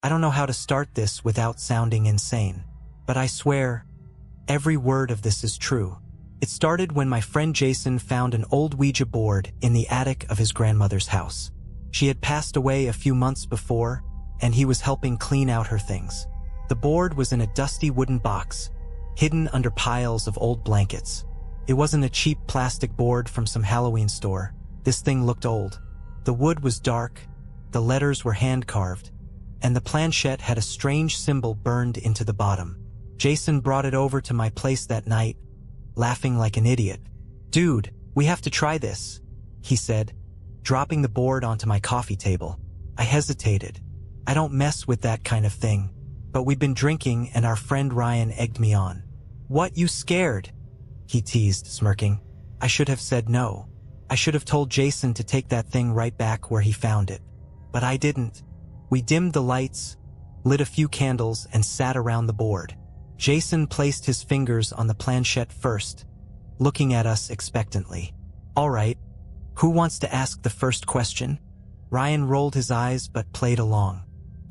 I don't know how to start this without sounding insane, but I swear, every word of this is true. It started when my friend Jason found an old Ouija board in the attic of his grandmother's house. She had passed away a few months before, and he was helping clean out her things. The board was in a dusty wooden box, hidden under piles of old blankets. It wasn't a cheap plastic board from some Halloween store. This thing looked old. The wood was dark, the letters were hand-carved, and the planchette had a strange symbol burned into the bottom. Jason brought it over to my place that night, laughing like an idiot. "Dude, we have to try this," he said, dropping the board onto my coffee table. I hesitated. I don't mess with that kind of thing, but we'd been drinking and our friend Ryan egged me on. "What, you scared?" he teased, smirking. I should have said no. I should have told Jason to take that thing right back where he found it. But I didn't. We dimmed the lights, lit a few candles, and sat around the board. Jason placed his fingers on the planchette first, looking at us expectantly. "All right, who wants to ask the first question?" Ryan rolled his eyes but played along.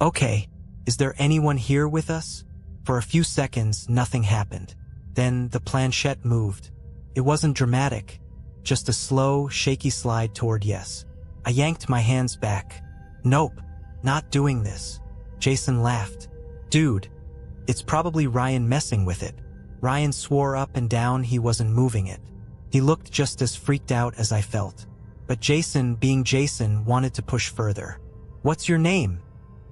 "Okay, is there anyone here with us?" For a few seconds, nothing happened. Then the planchette moved. It wasn't dramatic, just a slow, shaky slide toward yes. I yanked my hands back. "Nope, not doing this." Jason laughed. "Dude, it's probably Ryan messing with it." Ryan swore up and down he wasn't moving it. He looked just as freaked out as I felt. But Jason, being Jason, wanted to push further. "What's your name?"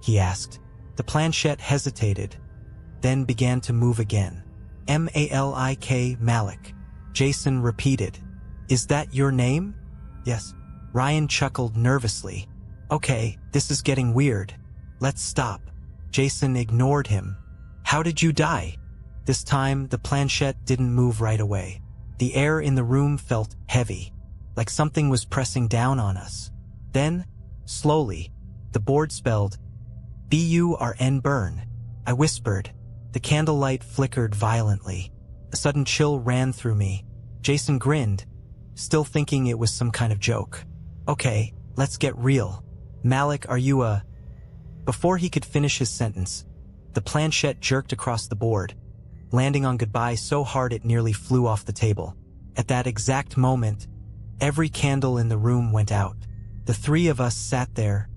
he asked. The planchette hesitated, then began to move again. "Malik, Malik," Jason repeated. "Is that your name?" "Yes." Ryan chuckled nervously. "Okay, this is getting weird. Let's stop." Jason ignored him. "How did you die?" This time, the planchette didn't move right away. The air in the room felt heavy, like something was pressing down on us. Then, slowly, the board spelled, "B-U-R-N burn." I whispered. The candlelight flickered violently. A sudden chill ran through me. Jason grinned, still thinking it was some kind of joke. "Okay, let's get real. Malik, are you a—" Before he could finish his sentence, the planchette jerked across the board, landing on goodbye so hard it nearly flew off the table. At that exact moment, every candle in the room went out. The three of us sat there,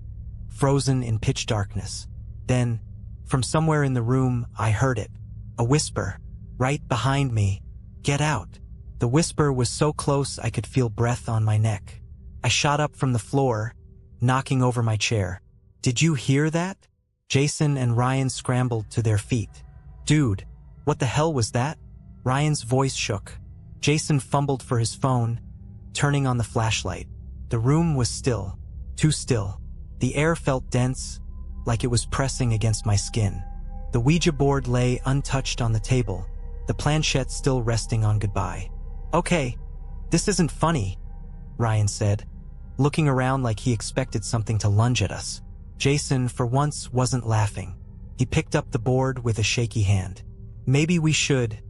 frozen in pitch darkness. Then, from somewhere in the room, I heard it. A whisper, right behind me. "Get out." The whisper was so close I could feel breath on my neck. I shot up from the floor, knocking over my chair. "Did you hear that?" Jason and Ryan scrambled to their feet. "Dude, what the hell was that?" Ryan's voice shook. Jason fumbled for his phone, turning on the flashlight. The room was still, too still. The air felt dense, like it was pressing against my skin. The Ouija board lay untouched on the table, the planchette still resting on goodbye. "Okay, this isn't funny," Ryan said, looking around like he expected something to lunge at us. Jason, for once, wasn't laughing. He picked up the board with a shaky hand. "Maybe we should."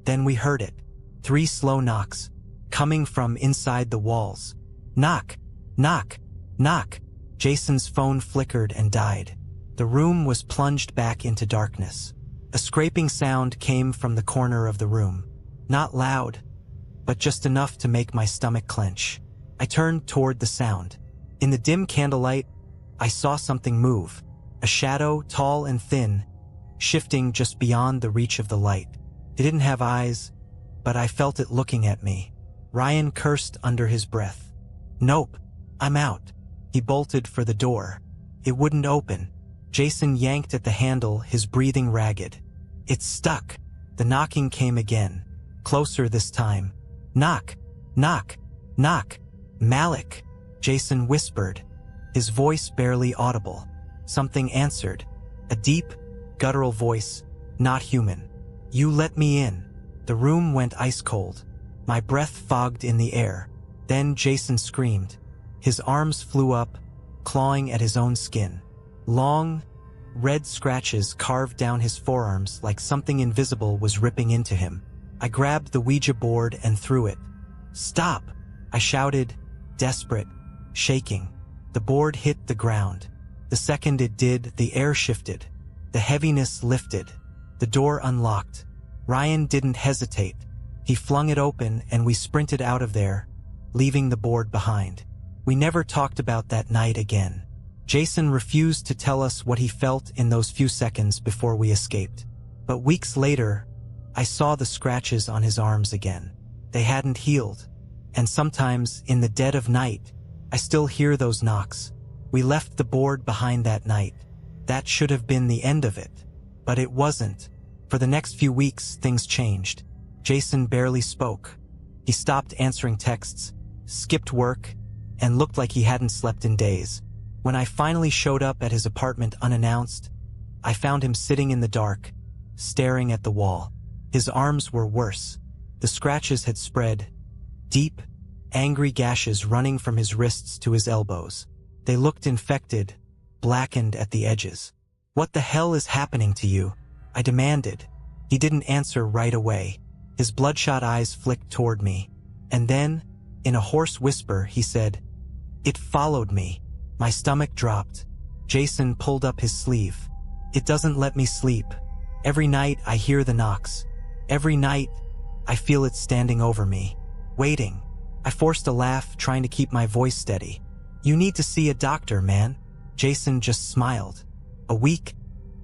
Then we heard it. 3 slow knocks, coming from inside the walls. "Knock, knock, knock." Jason's phone flickered and died. The room was plunged back into darkness. A scraping sound came from the corner of the room. Not loud, but just enough to make my stomach clench. I turned toward the sound. In the dim candlelight, I saw something move. A shadow, tall and thin, shifting just beyond the reach of the light. It didn't have eyes, but I felt it looking at me. Ryan cursed under his breath. "Nope, I'm out." He bolted for the door. It wouldn't open. Jason yanked at the handle, his breathing ragged. "It's stuck." The knocking came again, closer this time. "Knock, knock, knock." "Malik," Jason whispered, his voice barely audible. Something answered. A deep, guttural voice, not human. "You let me in." The room went ice cold. My breath fogged in the air. Then Jason screamed. His arms flew up, clawing at his own skin. Long, red scratches carved down his forearms like something invisible was ripping into him. I grabbed the Ouija board and threw it. "Stop!" I shouted, desperate, shaking. The board hit the ground. The second it did, the air shifted. The heaviness lifted. The door unlocked. Ryan didn't hesitate. He flung it open and we sprinted out of there, leaving the board behind. We never talked about that night again. Jason refused to tell us what he felt in those few seconds before we escaped. But weeks later, I saw the scratches on his arms again. They hadn't healed. And sometimes, in the dead of night, I still hear those knocks. We left the board behind that night. That should have been the end of it. But it wasn't. For the next few weeks, things changed. Jason barely spoke. He stopped answering texts, skipped work, and looked like he hadn't slept in days. When I finally showed up at his apartment unannounced, I found him sitting in the dark, staring at the wall. His arms were worse. The scratches had spread, deep, angry gashes running from his wrists to his elbows. They looked infected, blackened at the edges. "What the hell is happening to you?" I demanded. He didn't answer right away. His bloodshot eyes flicked toward me. And then, in a hoarse whisper, he said, "It followed me." My stomach dropped. Jason pulled up his sleeve. "It doesn't let me sleep. Every night I hear the knocks. Every night I feel it standing over me, waiting." I forced a laugh, trying to keep my voice steady. "You need to see a doctor, man." Jason just smiled. A weak,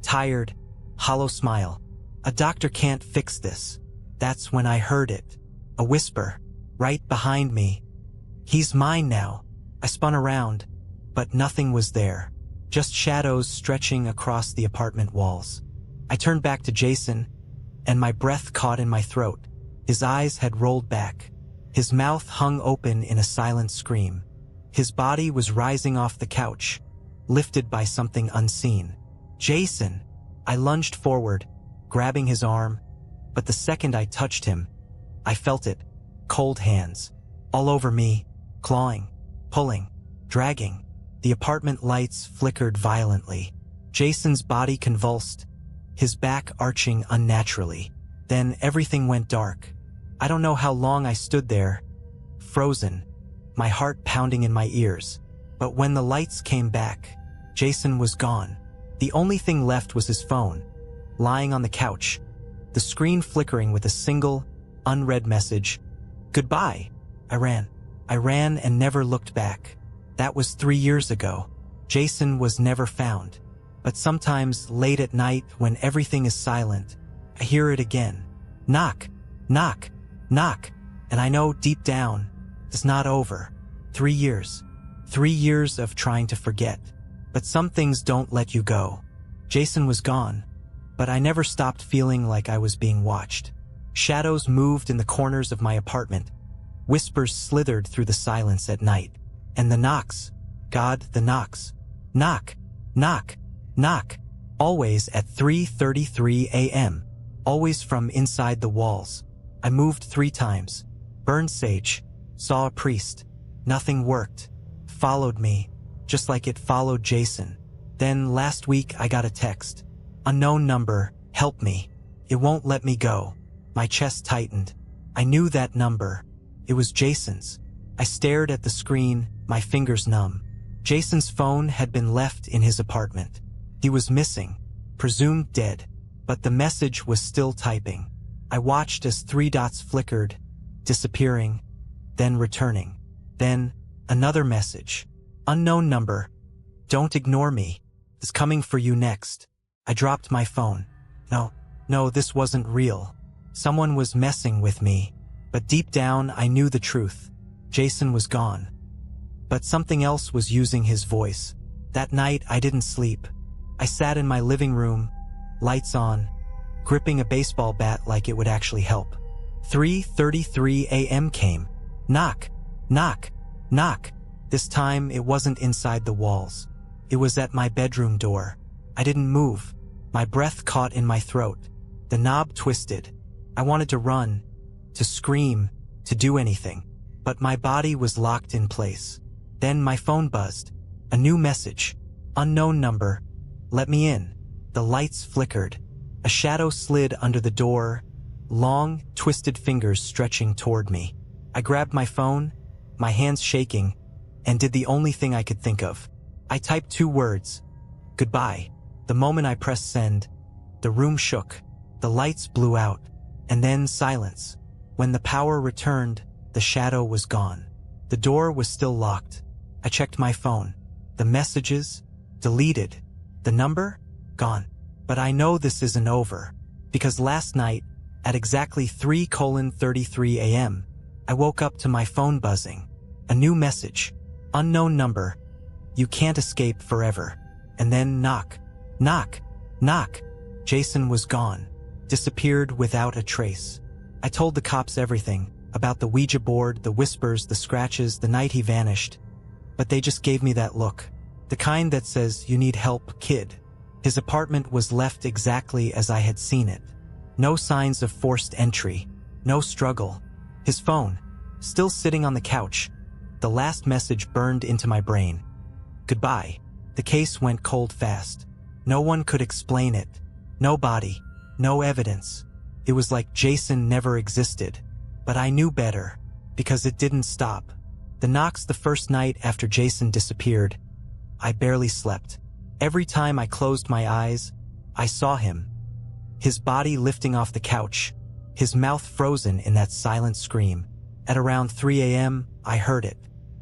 tired, hollow smile. "A doctor can't fix this." That's when I heard it. A whisper, right behind me. "He's mine now." I spun around, but nothing was there. Just shadows stretching across the apartment walls. I turned back to Jason, and my breath caught in my throat. His eyes had rolled back. His mouth hung open in a silent scream. His body was rising off the couch, lifted by something unseen. "Jason!" I lunged forward, grabbing his arm, but the second I touched him, I felt it. Cold hands. All over me, clawing, pulling, dragging. The apartment lights flickered violently. Jason's body convulsed, his back arching unnaturally. Then everything went dark. I don't know how long I stood there, frozen, my heart pounding in my ears. But when the lights came back, Jason was gone. The only thing left was his phone, lying on the couch, the screen flickering with a single, unread message. "Goodbye." I ran and never looked back. That was 3 years ago. Jason was never found. But sometimes, late at night, when everything is silent, I hear it again. Knock, knock, knock. And I know deep down, it's not over. 3 years. 3 years of trying to forget. But some things don't let you go. Jason was gone, but I never stopped feeling like I was being watched. Shadows moved in the corners of my apartment. Whispers slithered through the silence at night. And the knocks. God, the knocks. Knock, knock, knock. Always at 3:33 a.m. Always from inside the walls. I moved 3 times. Burned sage. Saw a priest. Nothing worked. Followed me, just like it followed Jason. Then last week I got a text. "Unknown number, help me. It won't let me go." My chest tightened. I knew that number. It was Jason's. I stared at the screen, my fingers numb. Jason's phone had been left in his apartment. He was missing, presumed dead, but the message was still typing. I watched as 3 dots flickered, disappearing, then returning. Then, another message. "Unknown number. Don't ignore me. It's coming for you next." I dropped my phone. No, this wasn't real. Someone was messing with me. But deep down, I knew the truth. Jason was gone. But something else was using his voice. That night, I didn't sleep. I sat in my living room, lights on, gripping a baseball bat like it would actually help. 3:33 a.m. came. Knock, knock, knock. This time, it wasn't inside the walls. It was at my bedroom door. I didn't move. My breath caught in my throat. The knob twisted. I wanted to run, to scream, to do anything. But my body was locked in place. Then my phone buzzed. A new message. "Unknown number. Let me in." The lights flickered. A shadow slid under the door, long, twisted fingers stretching toward me. I grabbed my phone, my hands shaking, and did the only thing I could think of. I typed 2 words. Goodbye. The moment I pressed send, the room shook, the lights blew out, and then silence. When the power returned, the shadow was gone. The door was still locked. I checked my phone. The messages? Deleted. The number? Gone. But I know this isn't over, because last night, at exactly 3:33 a.m., I woke up to my phone buzzing. A new message. Unknown number. You can't escape forever. And then knock. Knock. Knock. Jason was gone. Disappeared without a trace. I told the cops everything, about the Ouija board, the whispers, the scratches, the night he vanished. But they just gave me that look. The kind that says, "You need help, kid." His apartment was left exactly as I had seen it. No signs of forced entry. No struggle. His phone, still sitting on the couch. The last message burned into my brain. Goodbye. The case went cold fast. No one could explain it. No body. No evidence. It was like Jason never existed. But I knew better, because it didn't stop. The knocks the first night after Jason disappeared. I barely slept. Every time I closed my eyes, I saw him. His body lifting off the couch, his mouth frozen in that silent scream. At around 3 a.m., I heard it.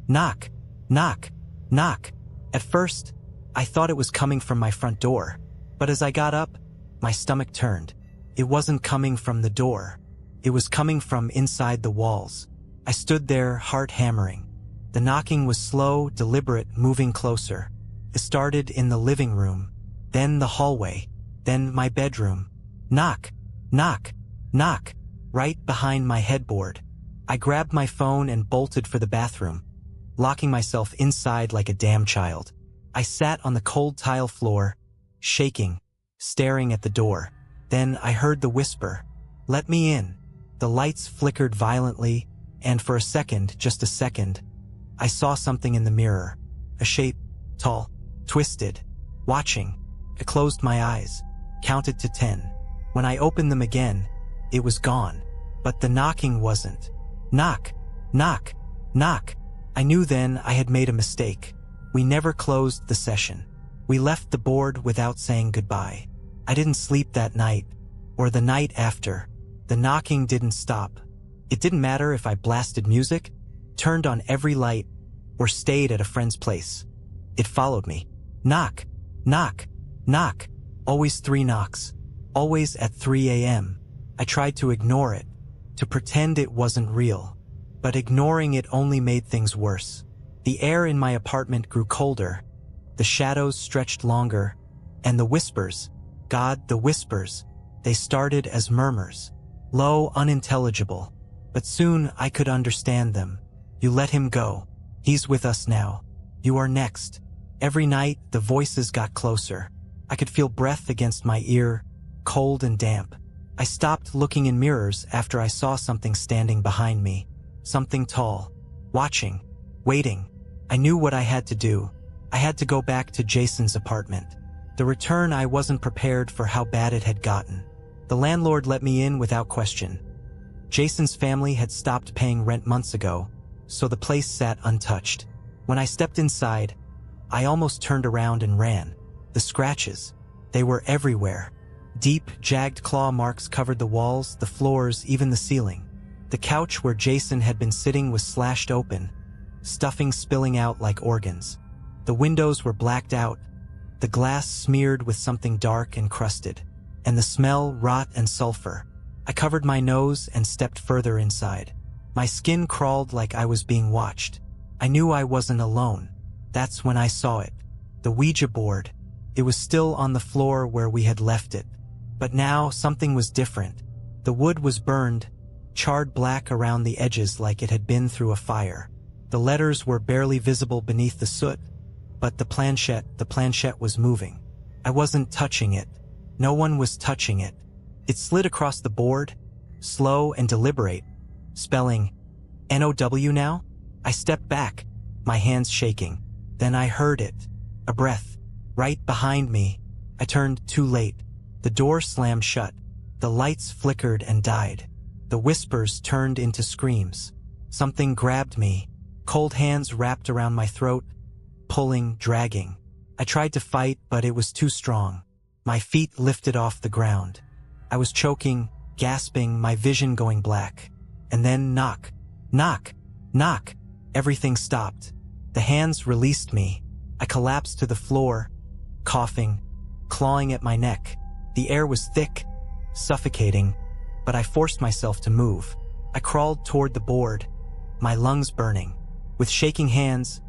Knock, knock, knock. At first, I thought it was coming from my front door. But as I got up, my stomach turned. It wasn't coming from the door. It was coming from inside the walls. I stood there, heart hammering. The knocking was slow, deliberate, moving closer. It started in the living room, then the hallway, then my bedroom. Knock, knock, knock, right behind my headboard. I grabbed my phone and bolted for the bathroom, locking myself inside like a damn child. I sat on the cold tile floor, shaking, staring at the door. Then I heard the whisper, "Let me in." The lights flickered violently, and for a second, just a second, I saw something in the mirror. A shape, tall, twisted, watching. I closed my eyes, counted to 10. When I opened them again, it was gone. But the knocking wasn't. Knock, knock, knock. I knew then I had made a mistake. We never closed the session. We left the board without saying goodbye. I didn't sleep that night, or the night after. The knocking didn't stop. It didn't matter if I blasted music, turned on every light, or stayed at a friend's place. It followed me. Knock, knock, knock. Always 3 knocks. Always at 3 a.m. I tried to ignore it, to pretend it wasn't real. But ignoring it only made things worse. The air in my apartment grew colder. The shadows stretched longer. And the whispers, God, the whispers, they started as murmurs. Low, unintelligible. But soon I could understand them. You let him go. He's with us now. You are next. Every night, the voices got closer. I could feel breath against my ear, cold and damp. I stopped looking in mirrors after I saw something standing behind me. Something tall. Watching. Waiting. I knew what I had to do. I had to go back to Jason's apartment. The return, I wasn't prepared for how bad it had gotten. The landlord let me in without question. Jason's family had stopped paying rent months ago, so the place sat untouched. When I stepped inside, I almost turned around and ran. The scratches, they were everywhere. Deep, jagged claw marks covered the walls, the floors, even the ceiling. The couch where Jason had been sitting was slashed open, stuffing spilling out like organs. The windows were blacked out, the glass smeared with something dark and crusted, and the smell, rot and sulfur. I covered my nose and stepped further inside. My skin crawled like I was being watched. I knew I wasn't alone. That's when I saw it. The Ouija board. It was still on the floor where we had left it. But now something was different. The wood was burned, charred black around the edges like it had been through a fire. The letters were barely visible beneath the soot, but the planchette was moving. I wasn't touching it. No one was touching it. It slid across the board, slow and deliberate, spelling N-O-W now? I stepped back, my hands shaking. Then I heard it. A breath. Right behind me. I turned too late. The door slammed shut. The lights flickered and died. The whispers turned into screams. Something grabbed me. Cold hands wrapped around my throat, pulling, dragging. I tried to fight, but it was too strong. My feet lifted off the ground. I was choking, gasping, my vision going black. And then knock, knock, knock. Everything stopped. The hands released me. I collapsed to the floor, coughing, clawing at my neck. The air was thick, suffocating, but I forced myself to move. I crawled toward the board, my lungs burning. With shaking hands,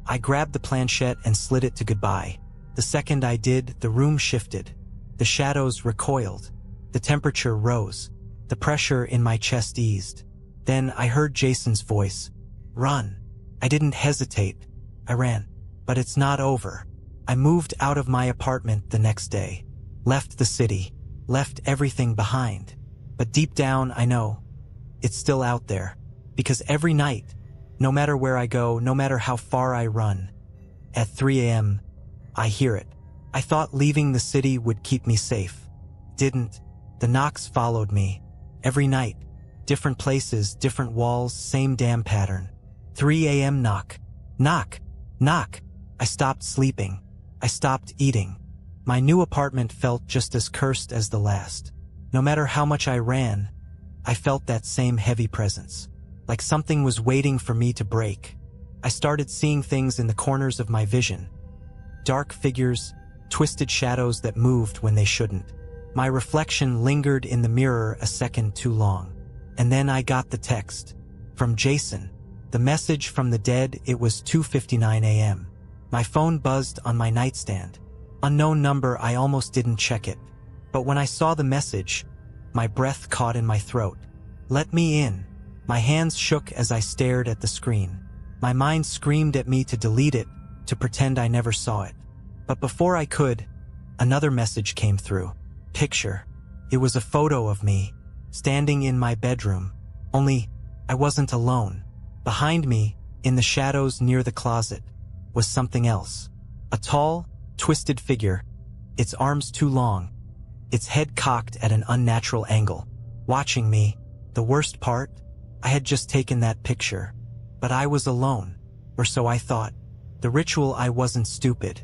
I grabbed the planchette and slid it to goodbye. The second I did, the room shifted. The shadows recoiled. The temperature rose. The pressure in my chest eased. Then I heard Jason's voice. Run. I didn't hesitate. I ran. But it's not over. I moved out of my apartment the next day. Left the city. Left everything behind. But deep down, I know it's still out there. Because every night, no matter where I go, no matter how far I run, at 3 a.m., I hear it. I thought leaving the city would keep me safe. Didn't. The knocks followed me. Every night. Different places, different walls, same damn pattern. 3 a.m. knock. Knock. Knock. I stopped sleeping. I stopped eating. My new apartment felt just as cursed as the last. No matter how much I ran, I felt that same heavy presence. Like something was waiting for me to break. I started seeing things in the corners of my vision. Dark figures, twisted shadows that moved when they shouldn't. My reflection lingered in the mirror a second too long. And then I got the text. From Jason. The message from the dead. It was 2:59 a.m. My phone buzzed on my nightstand. Unknown number. I almost didn't check it. But when I saw the message, my breath caught in my throat. Let me in. My hands shook as I stared at the screen. My mind screamed at me to delete it, to pretend I never saw it. But before I could, another message came through. Picture. It was a photo of me, standing in my bedroom. Only, I wasn't alone. Behind me, in the shadows near the closet, was something else. A tall, twisted figure, its arms too long, its head cocked at an unnatural angle, watching me. The worst part? I had just taken that picture. But I was alone, or so I thought. The ritual. I wasn't stupid.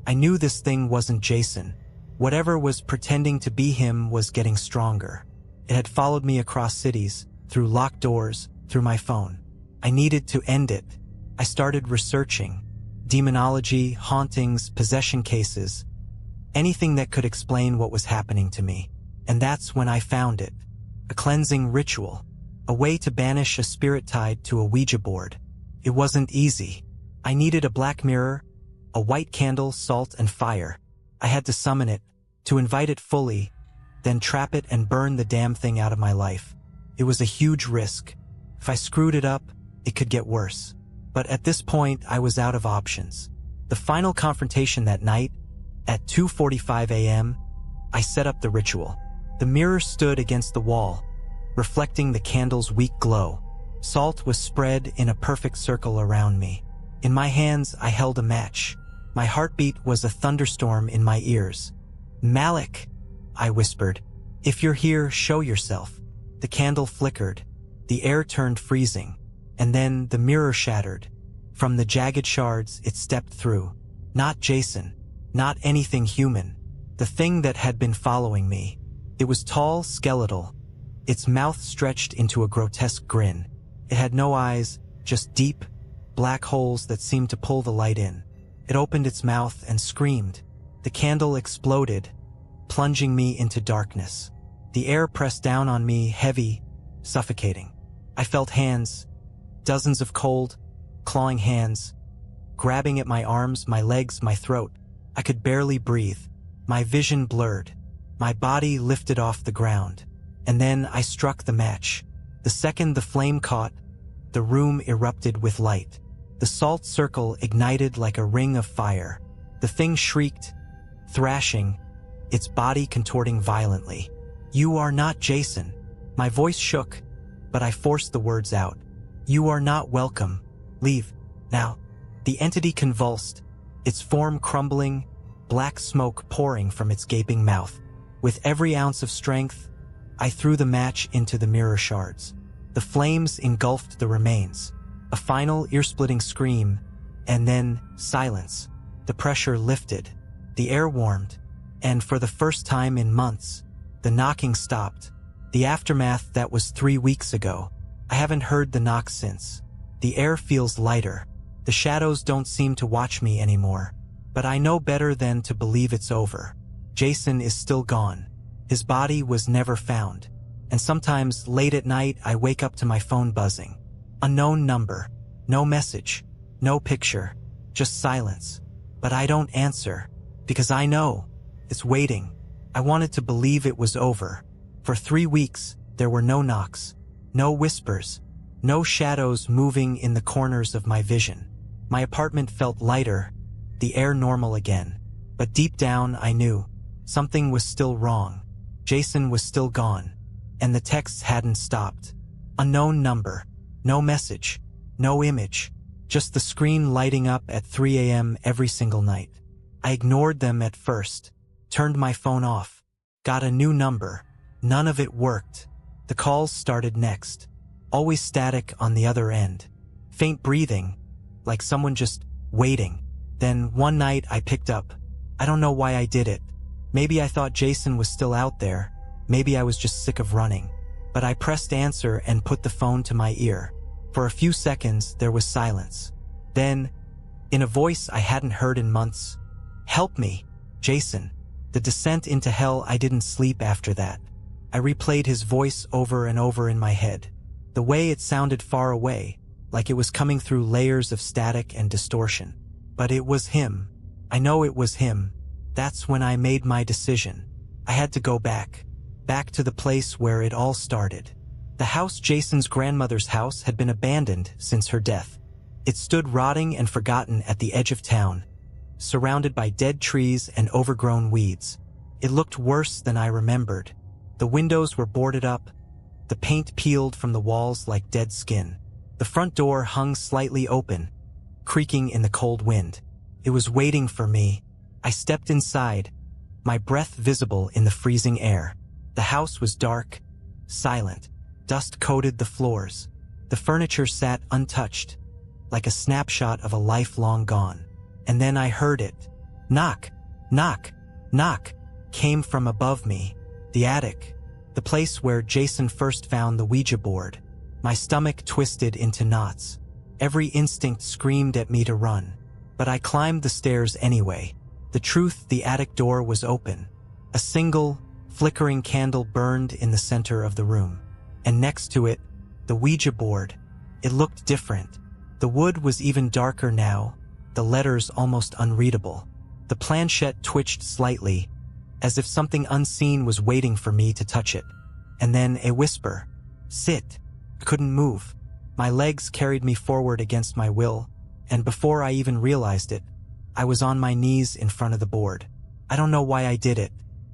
I knew this thing wasn't Jason. Whatever was pretending to be him was getting stronger. It had followed me across cities, through locked doors, through my phone. I needed to end it. I started researching. Demonology, hauntings, possession cases. Anything that could explain what was happening to me. And that's when I found it. A cleansing ritual. A way to banish a spirit tied to a Ouija board. It wasn't easy. I needed a black mirror, a white candle, salt, and fire. I had to summon it, to invite it fully, then trap it and burn the damn thing out of my life. It was a huge risk. If I screwed it up, it could get worse. But at this point, I was out of options. The final confrontation that night, at 2:45 a.m., I set up the ritual. The mirror stood against the wall, reflecting the candle's weak glow. Salt was spread in a perfect circle around me. In my hands, I held a match. My heartbeat was a thunderstorm in my ears. Malik, I whispered. If you're here, show yourself. The candle flickered. The air turned freezing. And then the mirror shattered. From the jagged shards, it stepped through. Not Jason. Not anything human. The thing that had been following me. It was tall, skeletal. Its mouth stretched into a grotesque grin. It had no eyes, just deep, black holes that seemed to pull the light in. It opened its mouth and screamed. The candle exploded, plunging me into darkness. The air pressed down on me, heavy, suffocating. I felt hands, dozens of cold, clawing hands, grabbing at my arms, my legs, my throat. I could barely breathe. My vision blurred. My body lifted off the ground. And then I struck the match. The second the flame caught, the room erupted with light. The salt circle ignited like a ring of fire. The thing shrieked, thrashing, its body contorting violently. You are not Jason. My voice shook, but I forced the words out. You are not welcome. Leave, now. The entity convulsed, its form crumbling, black smoke pouring from its gaping mouth. With every ounce of strength, I threw the match into the mirror shards. The flames engulfed the remains. A final ear-splitting scream, and then silence. The pressure lifted. The air warmed. And for the first time in months, the knocking stopped. The aftermath that was 3 weeks ago. I haven't heard the knock since. The air feels lighter. The shadows don't seem to watch me anymore. But I know better than to believe it's over. Jason is still gone. His body was never found. And sometimes, late at night, I wake up to my phone buzzing. Unknown number. No message. No picture. Just silence. But I don't answer. Because I know. It's waiting. I wanted to believe it was over. For 3 weeks, there were no knocks. No whispers. No shadows moving in the corners of my vision. My apartment felt lighter. The air normal again. But deep down, I knew. Something was still wrong. Jason was still gone. And the texts hadn't stopped. Unknown number. No message. No image. Just the screen lighting up at 3 a.m. every single night. I ignored them at first. Turned my phone off. Got a new number. None of it worked. The calls started next. Always static on the other end. Faint breathing. Like someone just waiting. Then one night I picked up. I don't know why I did it. Maybe I thought Jason was still out there. Maybe I was just sick of running. But I pressed answer and put the phone to my ear. For a few seconds, there was silence. Then, in a voice I hadn't heard in months, "Help me, Jason." The descent into hell. I didn't sleep after that. I replayed his voice over and over in my head. The way it sounded far away, like it was coming through layers of static and distortion. But it was him. I know it was him. That's when I made my decision. I had to go back. Back to the place where it all started. The house, Jason's grandmother's house, had been abandoned since her death. It stood rotting and forgotten at the edge of town, surrounded by dead trees and overgrown weeds. It looked worse than I remembered. The windows were boarded up, the paint peeled from the walls like dead skin. The front door hung slightly open, creaking in the cold wind. It was waiting for me. I stepped inside, my breath visible in the freezing air. The house was dark, silent. Dust coated the floors. The furniture sat untouched, like a snapshot of a life long gone. And then I heard it. Knock, knock, knock, came from above me. The attic, the place where Jason first found the Ouija board. My stomach twisted into knots. Every instinct screamed at me to run. But I climbed the stairs anyway. The truth, the attic door was open. A single, flickering candle burned in the center of the room. And next to it, the Ouija board. It looked different. The wood was even darker now, the letters almost unreadable. The planchette twitched slightly, as if something unseen was waiting for me to touch it. And then a whisper. Sit. I couldn't move. My legs carried me forward against my will, and before I even realized it, I was on my knees in front of the board. I don't know why I did it.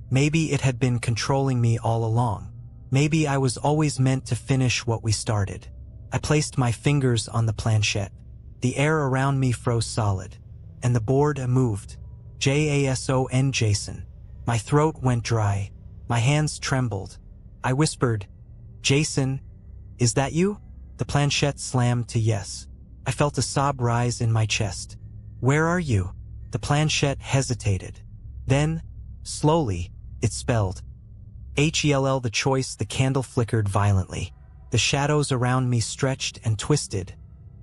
Maybe it had been controlling me all along. Maybe I was always meant to finish what we started. I placed my fingers on the planchette. The air around me froze solid, and the board moved. Jason, Jason. My throat went dry. My hands trembled. I whispered, Jason, is that you? The planchette slammed to yes. I felt a sob rise in my chest. Where are you? The planchette hesitated. Then, slowly, it spelled HELL. The choice. The candle flickered violently. The shadows around me stretched and twisted,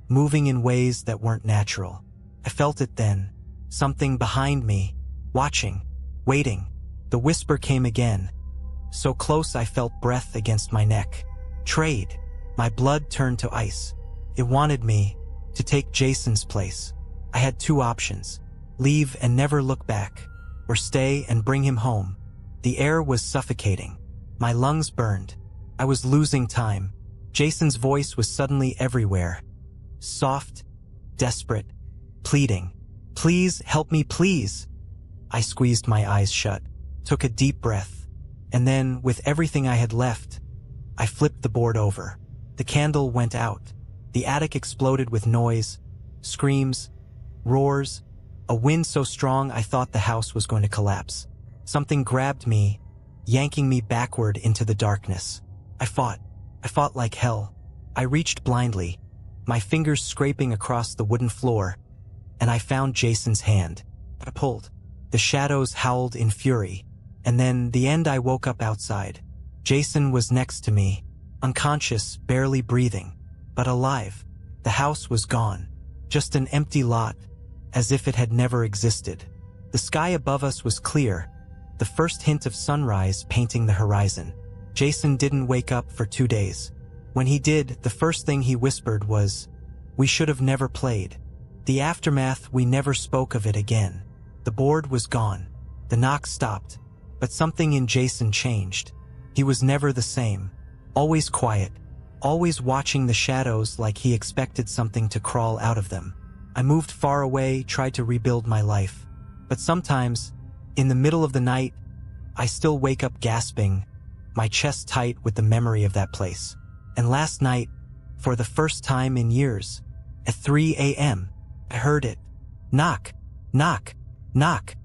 moving in ways that weren't natural. I felt it then. Something behind me, watching, waiting. The whisper came again, so close I felt breath against my neck. Trade. My blood turned to ice. It wanted me to take Jason's place. I had two options: leave and never look back, or stay and bring him home. The air was suffocating. My lungs burned. I was losing time. Jason's voice was suddenly everywhere. Soft, desperate, pleading. Please, help me, please. I squeezed my eyes shut, took a deep breath, and then, with everything I had left, I flipped the board over. The candle went out. The attic exploded with noise, screams, roars, a wind so strong I thought the house was going to collapse. Something grabbed me, yanking me backward into the darkness. I fought like hell. I reached blindly, my fingers scraping across the wooden floor, and I found Jason's hand. I pulled. The shadows howled in fury. And then, the end, I woke up outside. Jason was next to me, unconscious, barely breathing, but alive. The house was gone. Just an empty lot, as if it had never existed. The sky above us was clear, the first hint of sunrise painting the horizon. Jason didn't wake up for 2 days. When he did, the first thing he whispered was, "We should have never played." The aftermath, we never spoke of it again. The board was gone. The knock stopped. But something in Jason changed. He was never the same. Always quiet. Always watching the shadows like he expected something to crawl out of them. I moved far away, tried to rebuild my life. But sometimes, in the middle of the night, I still wake up gasping, my chest tight with the memory of that place. And last night, for the first time in years, at 3 a.m., I heard it. Knock, knock, knock.